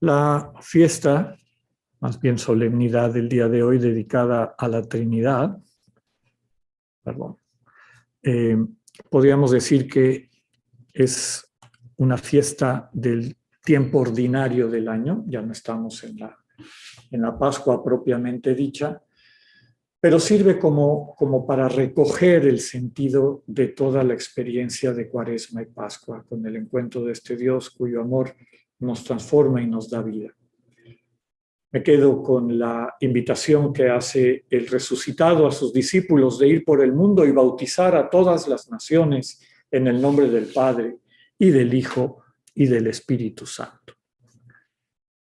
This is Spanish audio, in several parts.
La fiesta, más bien solemnidad del día de hoy dedicada a la Trinidad, perdón, eh, podríamos decir que es una fiesta del tiempo ordinario del año, ya no estamos en la Pascua propiamente dicha, pero sirve como para recoger el sentido de toda la experiencia de Cuaresma y Pascua, con el encuentro de este Dios cuyo amor nos transforma y nos da vida. Me quedo con la invitación que hace el resucitado a sus discípulos de ir por el mundo y bautizar a todas las naciones en el nombre del Padre y del Hijo y del Espíritu Santo.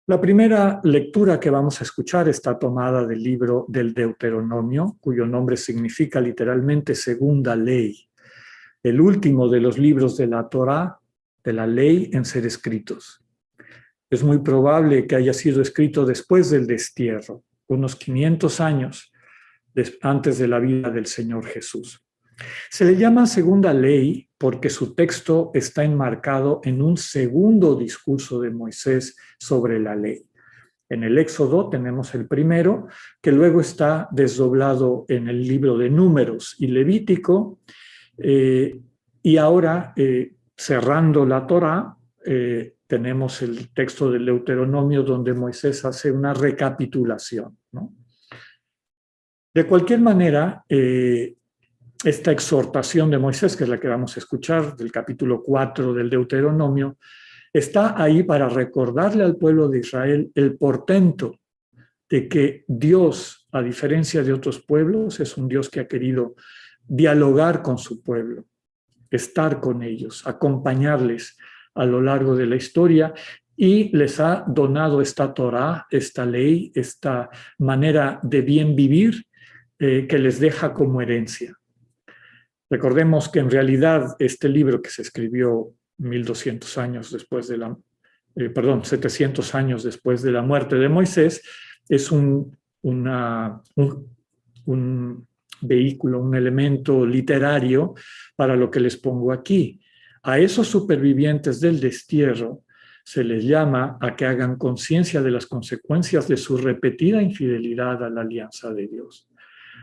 La primera lectura que vamos a escuchar está tomada del libro del Deuteronomio, cuyo nombre significa literalmente segunda ley, el último de los libros de la Torá, de la ley en ser escritos. Es muy probable que haya sido escrito después del destierro, unos 500 años antes de la vida del Señor Jesús. Se le llama segunda ley porque su texto está enmarcado en un segundo discurso de Moisés sobre la ley. En el Éxodo tenemos el primero, que luego está desdoblado en el libro de Números y Levítico, y ahora, cerrando la Torá, tenemos el texto del Deuteronomio donde Moisés hace una recapitulación, ¿no? De cualquier manera, esta exhortación de Moisés, que es la que vamos a escuchar del capítulo 4 del Deuteronomio, está ahí para recordarle al pueblo de Israel el portento de que Dios, a diferencia de otros pueblos, es un Dios que ha querido dialogar con su pueblo, estar con ellos, acompañarles a lo largo de la historia, y les ha donado esta Torá, esta ley, esta manera de bien vivir que les deja como herencia. Recordemos que en realidad este libro, que se escribió 1200 años después de 700 años después de la muerte de Moisés, es un vehículo, un elemento literario para lo que les pongo aquí. A esos supervivientes del destierro se les llama a que hagan conciencia de las consecuencias de su repetida infidelidad a la alianza de Dios.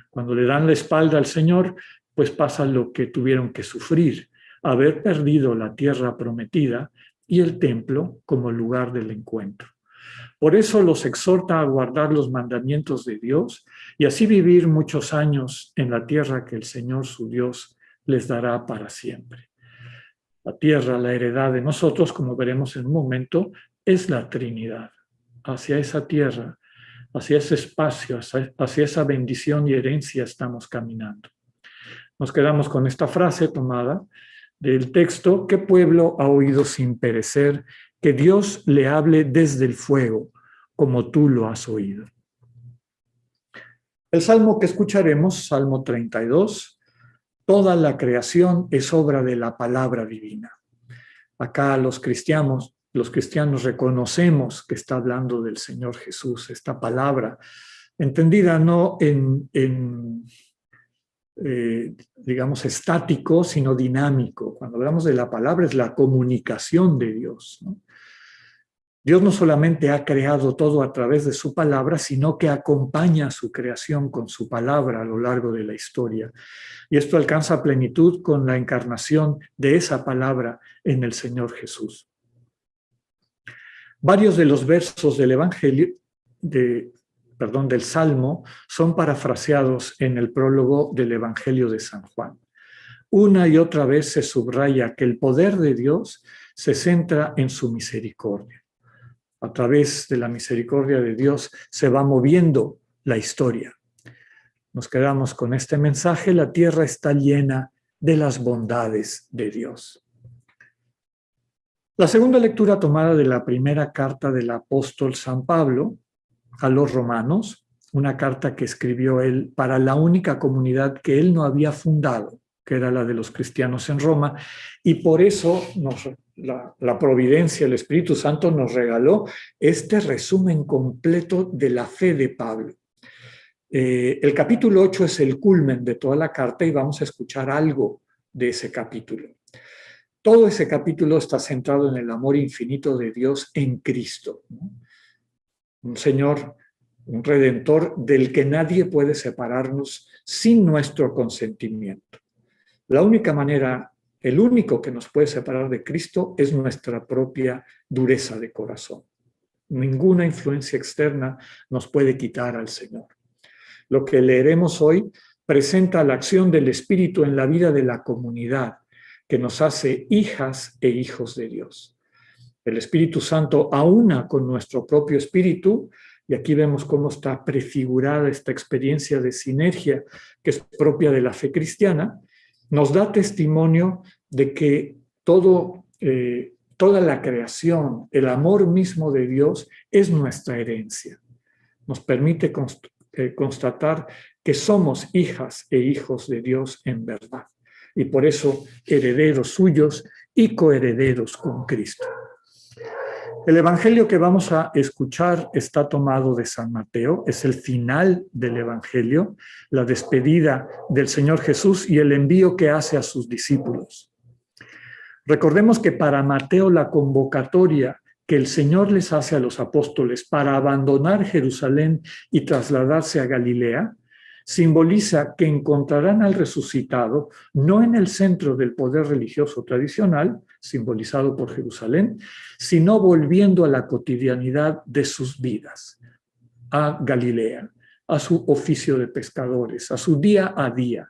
Cuando le dan la espalda al Señor, pues pasa lo que tuvieron que sufrir: haber perdido la tierra prometida y el templo como lugar del encuentro. Por eso los exhorta a guardar los mandamientos de Dios y así vivir muchos años en la tierra que el Señor su Dios les dará para siempre. La tierra, la heredad de nosotros, como veremos en un momento, es la Trinidad. Hacia esa tierra, hacia ese espacio, hacia esa bendición y herencia estamos caminando. Nos quedamos con esta frase tomada del texto: ¿qué pueblo ha oído sin perecer que Dios le hable desde el fuego, como tú lo has oído? El salmo que escucharemos, Salmo 32, toda la creación es obra de la palabra divina. Acá los cristianos reconocemos que está hablando del Señor Jesús, esta palabra, entendida no digamos, estático, sino dinámico. Cuando hablamos de la palabra, es la comunicación de Dios, ¿no? Dios no solamente ha creado todo a través de su palabra, sino que acompaña su creación con su palabra a lo largo de la historia. Y esto alcanza plenitud con la encarnación de esa palabra en el Señor Jesús. Varios de los versos del Evangelio, del Salmo, son parafraseados en el prólogo del Evangelio de San Juan. Una y otra vez se subraya que el poder de Dios se centra en su misericordia. A través de la misericordia de Dios se va moviendo la historia. Nos quedamos con este mensaje: la tierra está llena de las bondades de Dios. La segunda lectura, tomada de la primera carta del apóstol San Pablo a los romanos, una carta que escribió él para la única comunidad que él no había fundado, que era la de los cristianos en Roma, y por eso la providencia, el Espíritu Santo nos regaló este resumen completo de la fe de Pablo. El capítulo 8 es el culmen de toda la carta y vamos a escuchar algo de ese capítulo. Todo ese capítulo está centrado en el amor infinito de Dios en Cristo, ¿no? Un Señor, un Redentor del que nadie puede separarnos sin nuestro consentimiento. La única manera, el único que nos puede separar de Cristo es nuestra propia dureza de corazón. Ninguna influencia externa nos puede quitar al Señor. Lo que leeremos hoy presenta la acción del Espíritu en la vida de la comunidad, que nos hace hijas e hijos de Dios. El Espíritu Santo aúna con nuestro propio espíritu, y aquí vemos cómo está prefigurada esta experiencia de sinergia que es propia de la fe cristiana, nos da testimonio de que toda la creación, el amor mismo de Dios es nuestra herencia. Nos permite constatar que somos hijas e hijos de Dios en verdad, y por eso herederos suyos y coherederos con Cristo. El evangelio que vamos a escuchar está tomado de San Mateo, es el final del evangelio, la despedida del Señor Jesús y el envío que hace a sus discípulos. Recordemos que para Mateo la convocatoria que el Señor les hace a los apóstoles para abandonar Jerusalén y trasladarse a Galilea simboliza que encontrarán al resucitado no en el centro del poder religioso tradicional, simbolizado por Jerusalén, sino volviendo a la cotidianidad de sus vidas, a Galilea, a su oficio de pescadores, a su día a día.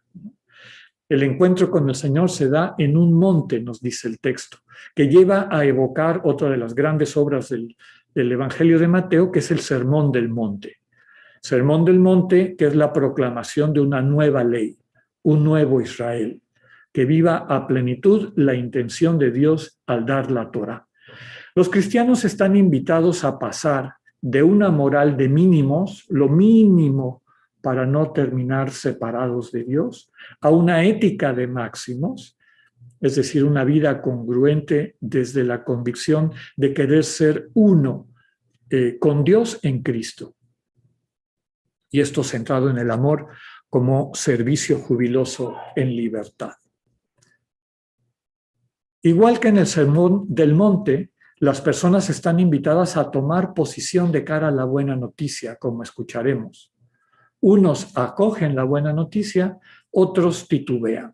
El encuentro con el Señor se da en un monte, nos dice el texto, que lleva a evocar otra de las grandes obras del Evangelio de Mateo, que es el Sermón del Monte. Sermón del Monte, que es la proclamación de una nueva ley, un nuevo Israel, que viva a plenitud la intención de Dios al dar la Torá. Los cristianos están invitados a pasar de una moral de mínimos, lo mínimo para no terminar separados de Dios, a una ética de máximos, es decir, una vida congruente desde la convicción de querer ser uno con Dios en Cristo. Y esto centrado en el amor como servicio jubiloso en libertad. Igual que en el Sermón del Monte, las personas están invitadas a tomar posición de cara a la buena noticia, como escucharemos. Unos acogen la buena noticia, otros titubean.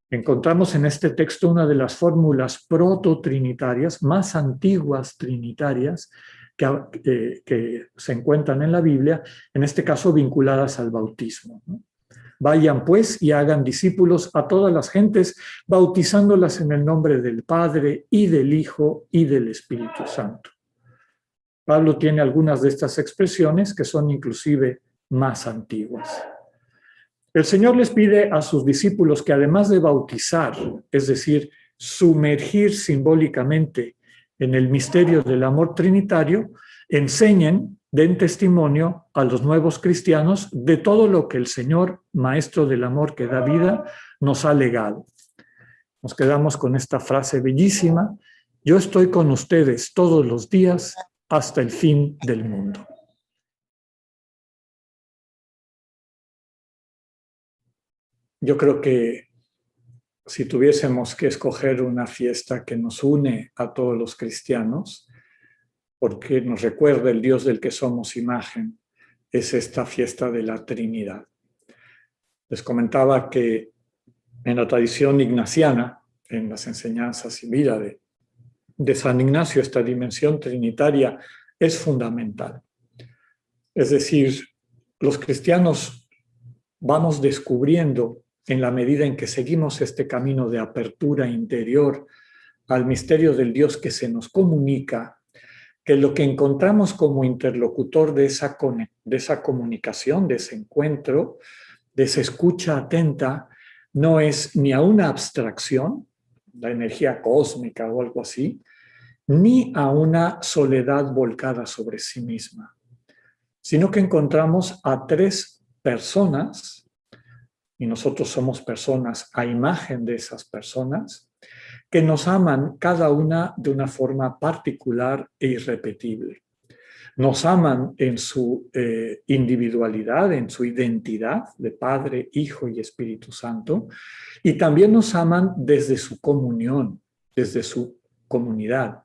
Encontramos en este texto una de las fórmulas prototrinitarias, más antiguas trinitarias, que se encuentran en la Biblia, en este caso vinculadas al bautismo, ¿no? Vayan pues y hagan discípulos a todas las gentes, bautizándolas en el nombre del Padre y del Hijo y del Espíritu Santo. Pablo tiene algunas de estas expresiones que son inclusive más antiguas. El Señor les pide a sus discípulos que además de bautizar, es decir, sumergir simbólicamente en el misterio del amor trinitario, enseñen, den testimonio a los nuevos cristianos de todo lo que el Señor, Maestro del amor que da vida, nos ha legado. Nos quedamos con esta frase bellísima: yo estoy con ustedes todos los días hasta el fin del mundo. Yo creo que si tuviésemos que escoger una fiesta que nos une a todos los cristianos, porque nos recuerda el Dios del que somos imagen, es esta fiesta de la Trinidad. Les comentaba que en la tradición ignaciana, en las enseñanzas y vida de San Ignacio, esta dimensión trinitaria es fundamental. Es decir, los cristianos vamos descubriendo, en la medida en que seguimos este camino de apertura interior al misterio del Dios que se nos comunica, que lo que encontramos como interlocutor de esa comunicación, de ese encuentro, de esa escucha atenta, no es ni a una abstracción, la energía cósmica o algo así, ni a una soledad volcada sobre sí misma, sino que encontramos a tres personas, y nosotros somos personas a imagen de esas personas, que nos aman cada una de una forma particular e irrepetible. Nos aman en su individualidad, en su identidad de Padre, Hijo y Espíritu Santo, y también nos aman desde su comunión, desde su comunidad,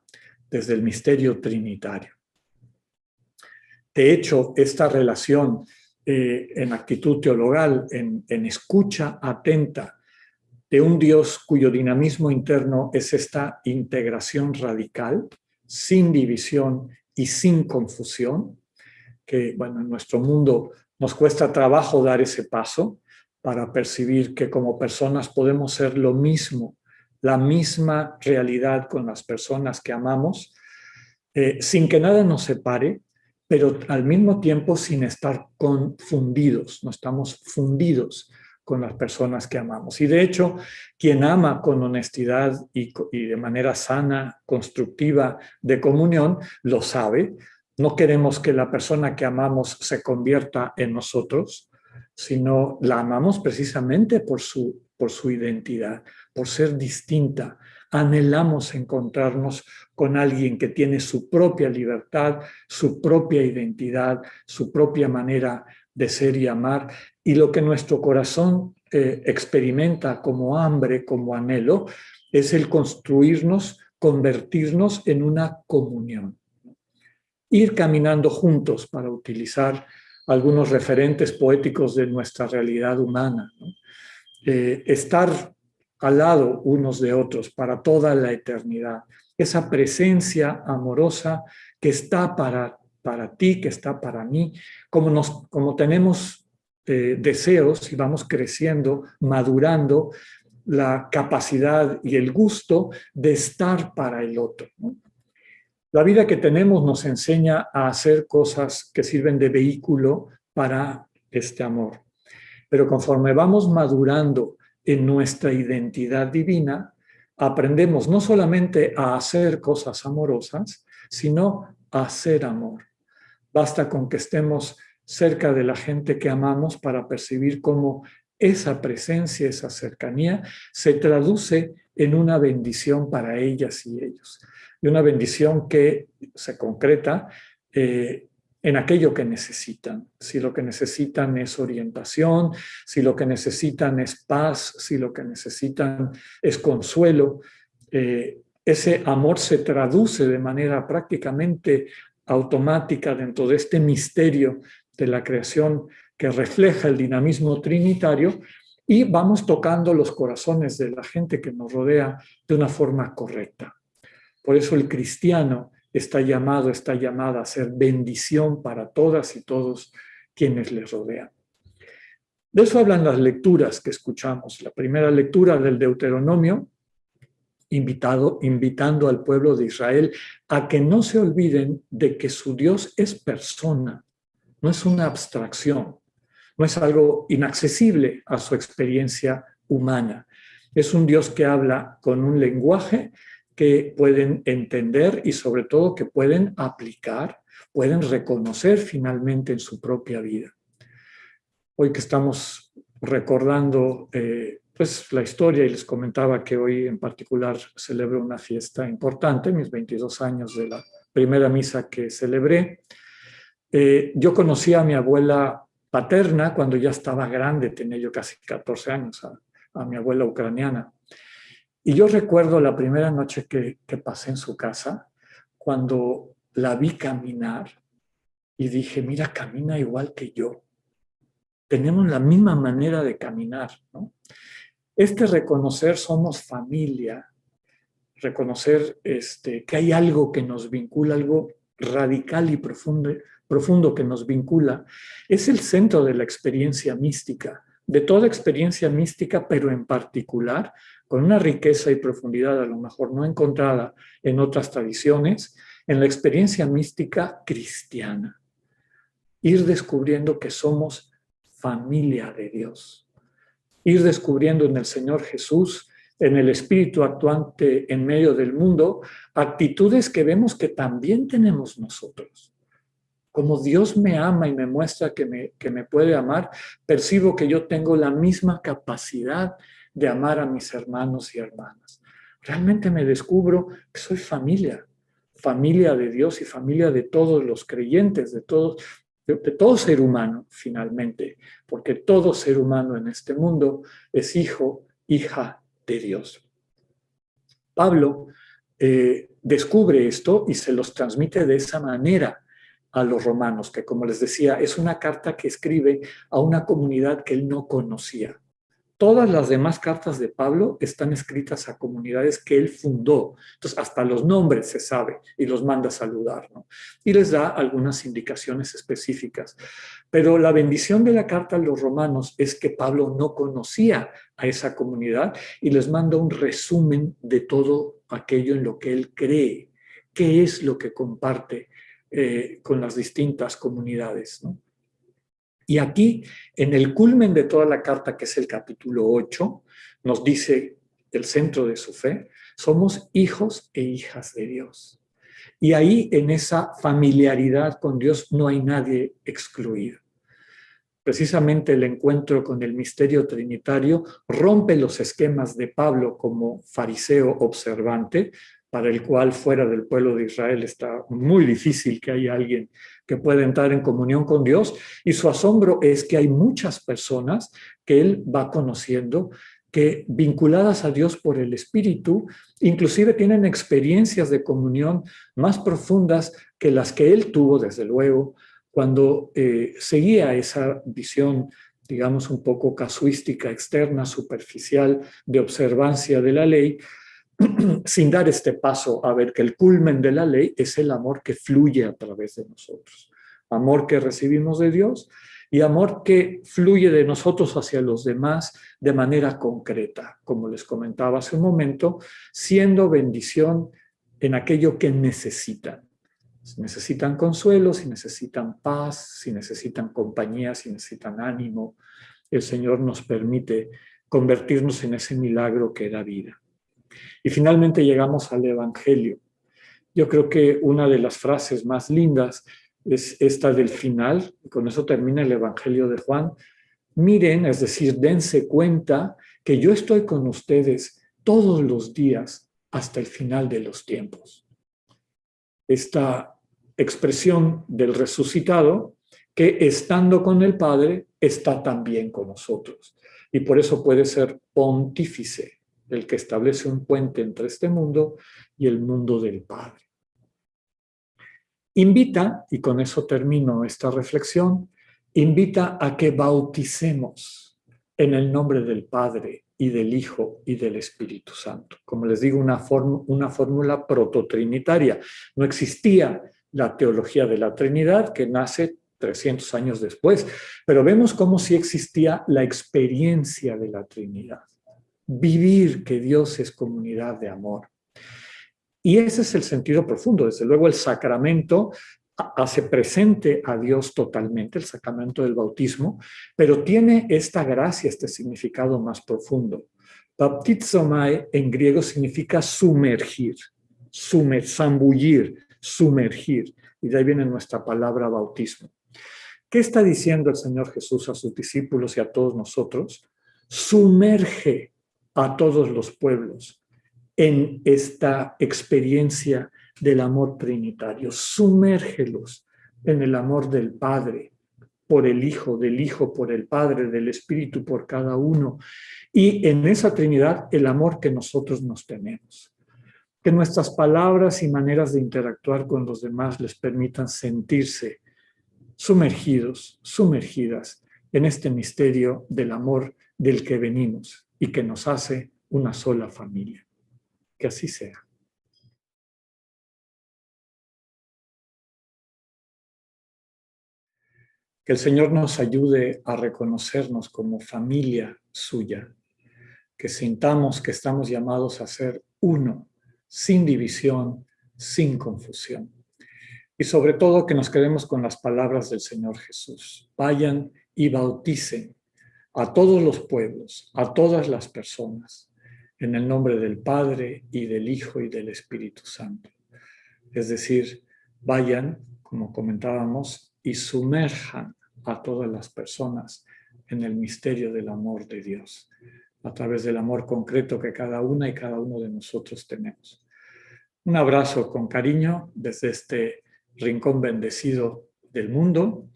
desde el misterio trinitario. De hecho, esta relación en actitud teologal, en escucha atenta de un Dios cuyo dinamismo interno es esta integración radical, sin división y sin confusión, que bueno, en nuestro mundo nos cuesta trabajo dar ese paso para percibir que como personas podemos ser lo mismo, la misma realidad con las personas que amamos, sin que nada nos separe, pero al mismo tiempo sin estar confundidos, no estamos fundidos con las personas que amamos. Y de hecho, quien ama con honestidad y de manera sana, constructiva, de comunión, lo sabe. No queremos que la persona que amamos se convierta en nosotros, sino la amamos precisamente por su identidad, por ser distinta. Anhelamos encontrarnos con alguien que tiene su propia libertad, su propia identidad, su propia manera de ser y amar, y lo que nuestro corazón experimenta como hambre, como anhelo, es el construirnos, convertirnos en una comunión. Ir caminando juntos, para utilizar algunos referentes poéticos de nuestra realidad humana, ¿no? Estar al lado unos de otros para toda la eternidad. Esa presencia amorosa que está para ti, que está para mí, como tenemos deseos y vamos creciendo, madurando, la capacidad y el gusto de estar para el otro, ¿no? La vida que tenemos nos enseña a hacer cosas que sirven de vehículo para este amor. Pero conforme vamos madurando en nuestra identidad divina, aprendemos no solamente a hacer cosas amorosas, sino a hacer amor. Basta con que estemos cerca de la gente que amamos para percibir cómo esa presencia, esa cercanía, se traduce en una bendición para ellas y ellos. Y una bendición que se concreta en aquello que necesitan. Si lo que necesitan es orientación, si lo que necesitan es paz, si lo que necesitan es consuelo, ese amor se traduce de manera prácticamente automática dentro de este misterio de la creación que refleja el dinamismo trinitario, y vamos tocando los corazones de la gente que nos rodea de una forma correcta. Por eso el cristiano está llamada a ser bendición para todas y todos quienes les rodean. De eso hablan las lecturas que escuchamos. La primera lectura del Deuteronomio, invitando al pueblo de Israel a que no se olviden de que su Dios es persona, no es una abstracción, no es algo inaccesible a su experiencia humana. Es un Dios que habla con un lenguaje que pueden entender y sobre todo que pueden aplicar, pueden reconocer finalmente en su propia vida. Hoy que estamos recordando pues la historia, y les comentaba que hoy en particular celebro una fiesta importante, mis 22 años de la primera misa que celebré. Yo conocí a mi abuela paterna cuando ya estaba grande, tenía yo casi 14 años, a mi abuela ucraniana. Y yo recuerdo la primera noche que pasé en su casa, cuando la vi caminar y dije, mira, camina igual que yo. Tenemos la misma manera de caminar, ¿no? Este reconocer somos familia, reconocer que hay algo que nos vincula, algo radical y profundo que nos vincula, es el centro de la experiencia mística, de toda experiencia mística, pero en particular con una riqueza y profundidad a lo mejor no encontrada en otras tradiciones, en la experiencia mística cristiana. Ir descubriendo que somos familia de Dios. Ir descubriendo en el Señor Jesús, en el Espíritu actuante en medio del mundo, actitudes que vemos que también tenemos nosotros. Como Dios me ama y me muestra que me puede amar, percibo que yo tengo la misma capacidad de amar a mis hermanos y hermanas. Realmente me descubro que soy familia, familia de Dios y familia de todos los creyentes, de todo ser humano, finalmente, porque todo ser humano en este mundo es hijo, hija de Dios. Pablo descubre esto y se los transmite de esa manera a los romanos, que como les decía, es una carta que escribe a una comunidad que él no conocía. Todas las demás cartas de Pablo están escritas a comunidades que él fundó. Entonces, hasta los nombres se sabe y los manda a saludar, ¿no? Y les da algunas indicaciones específicas. Pero la bendición de la carta a los romanos es que Pablo no conocía a esa comunidad y les manda un resumen de todo aquello en lo que él cree, qué es lo que comparte con las distintas comunidades, ¿no? Y aquí, en el culmen de toda la carta, que es el capítulo 8, nos dice el centro de su fe, somos hijos e hijas de Dios. Y ahí, en esa familiaridad con Dios, no hay nadie excluido. Precisamente el encuentro con el misterio trinitario rompe los esquemas de Pablo como fariseo observante, para el cual fuera del pueblo de Israel está muy difícil que haya alguien que pueda entrar en comunión con Dios, y su asombro es que hay muchas personas que él va conociendo que, vinculadas a Dios por el Espíritu, inclusive tienen experiencias de comunión más profundas que las que él tuvo, desde luego, cuando seguía esa visión, digamos, un poco casuística, externa, superficial, de observancia de la ley, sin dar este paso a ver que el culmen de la ley es el amor que fluye a través de nosotros. Amor que recibimos de Dios y amor que fluye de nosotros hacia los demás de manera concreta, como les comentaba hace un momento, siendo bendición en aquello que necesitan. Si necesitan consuelo, si necesitan paz, si necesitan compañía, si necesitan ánimo, el Señor nos permite convertirnos en ese milagro que da vida. Y finalmente llegamos al Evangelio. Yo creo que una de las frases más lindas es esta del final, y con eso termina el Evangelio de Juan. Miren, es decir, dense cuenta que yo estoy con ustedes todos los días hasta el final de los tiempos. Esta expresión del resucitado, que estando con el Padre, está también con nosotros. Y por eso puede ser pontífice, el que establece un puente entre este mundo y el mundo del Padre. Invita, y con eso termino esta reflexión, invita a que bauticemos en el nombre del Padre y del Hijo y del Espíritu Santo. Como les digo, una fórmula prototrinitaria. No existía la teología de la Trinidad, que nace 300 años después, pero vemos cómo sí existía la experiencia de la Trinidad. Vivir que Dios es comunidad de amor. Y ese es el sentido profundo. Desde luego, el sacramento hace presente a Dios totalmente, el sacramento del bautismo, pero tiene esta gracia, este significado más profundo. Baptizomai en griego significa sumergir, zambullir, sumergir. Y de ahí viene nuestra palabra bautismo. ¿Qué está diciendo el Señor Jesús a sus discípulos y a todos nosotros? Sumerge a todos los pueblos en esta experiencia del amor trinitario. Sumérgelos en el amor del Padre por el Hijo, del Hijo por el Padre, del Espíritu por cada uno. Y en esa Trinidad el amor que nosotros nos tenemos. Que nuestras palabras y maneras de interactuar con los demás les permitan sentirse sumergidos, sumergidas en este misterio del amor del que venimos y que nos hace una sola familia. Que así sea. Que el Señor nos ayude a reconocernos como familia suya, que sintamos que estamos llamados a ser uno, sin división, sin confusión. Y sobre todo que nos quedemos con las palabras del Señor Jesús. Vayan y bauticen a todos los pueblos, a todas las personas, en el nombre del Padre y del Hijo y del Espíritu Santo. Es decir, vayan, como comentábamos, y sumerjan a todas las personas en el misterio del amor de Dios, a través del amor concreto que cada una y cada uno de nosotros tenemos. Un abrazo con cariño desde este rincón bendecido del mundo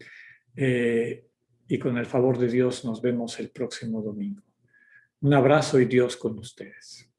y con el favor de Dios nos vemos el próximo domingo. Un abrazo y Dios con ustedes.